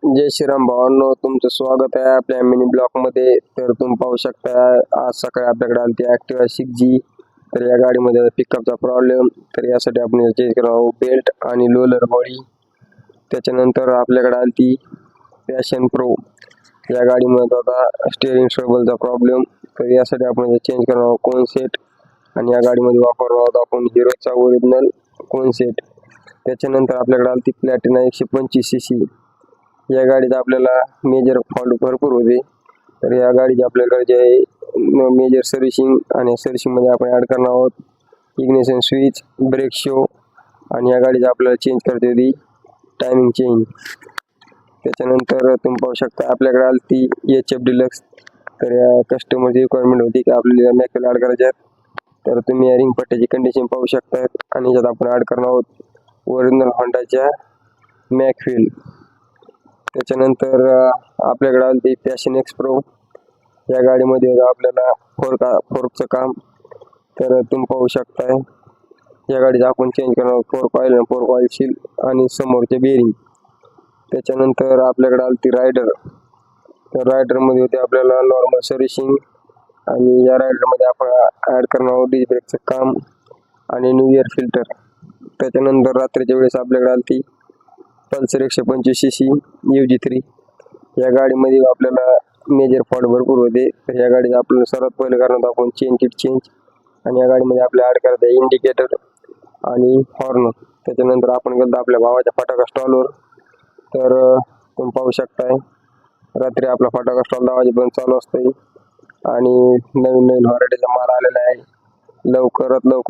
जय श्रीराम भावांनो, तुमचं स्वागत आहे आपल्या मिनी ब्लॉक मध्ये. तर तुम्ही पाहू शकता आज सकाळी आपल्याकडे आली ती ॲक्टिवा 6G. तर या गाडीमध्ये पिकअपचा प्रॉब्लेम, तर यासाठी आपण चेंज करावं बेल्ट आणि लोलर बॉडी. त्याच्यानंतर आपल्याकडे आली ती पॅशन प्रो. या गाडीमध्ये आता स्टेअरिंग स्टेबलचा प्रॉब्लेम, तर यासाठी आपण चेंज करावं कोन सेट. आणि या गाडीमध्ये वापरणार आहोत आपण हिरोचा ओरिजिनल कोन सेट. त्याच्यानंतर आपल्याकडे आली ती प्लॅटिना 125cc. या गाडीत आपल्याला मेजर फॉल्ट भरपूर होते, तर या गाडीची आपल्याकडे जे आहे मेजर सर्व्हिसिंग, आणि सर्व्हिसिंगमध्ये आपण ॲड करणार आहोत इग्निशन स्विच, ब्रेक शो, आणि या गाडीची आपल्याला चेंज करते होती टायमिंग चेंज. त्याच्यानंतर तुम्ही पाहू शकता आपल्याकडे आली ती HF डिलक्स. तर या कस्टमरची रिक्वायरमेंट होती की आपल्याला मॅकवेल ॲड करायचे आहेत. तर तुम्ही या रिंग पट्ट्याची कंडिशन पाहू शकता, आणि याच्यात आपण ॲड करणार आहोत ओरिजिनल होंडाच्या मॅकवेल. त्याच्यानंतर आपल्याकडे आली ती पॅशन एक्स प्रो. या गाडीमध्ये आपल्याला फोर्कचं काम, तर तुम्ही पाहू शकताय या गाडीचं आपण चेंज करणार फोर्क ऑइल सील आणि समोरचे बेरिंग. त्याच्यानंतर आपल्याकडे आली ती रायडर. तर रायडरमध्ये होते आपल्याला नॉर्मल सर्व्हिसिंग, आणि या रायडरमध्ये आपण ॲड करणार आहोत डिस्क ब्रेकचं काम आणि न्यू इयर फिल्टर. त्याच्यानंतर रात्रीच्या वेळेस आपल्याकडे आली ती पल्सर 125cc UG3. या गाडीमध्ये आपल्याला मेजर फॉल्ट भरपूर होते, तर या गाडीचं आपल्याला सर्वात पहिले करणार आपण चेन किट चेंज. आणि या गाडीमध्ये आपल्याला ॲड करायचं आहे इंडिकेटर आणि हॉर्न. त्याच्यानंतर आपण गेलो आपल्या भावाच्या फटाका स्टॉलवर. तर तुम्ही पाहू शकताय रात्री आपला फटाका स्टॉल 10 वाजेपर्यंत चालू असतो, आणि नवीन व्हरायटीचा माल आलेला आहे. लवकरात लवकर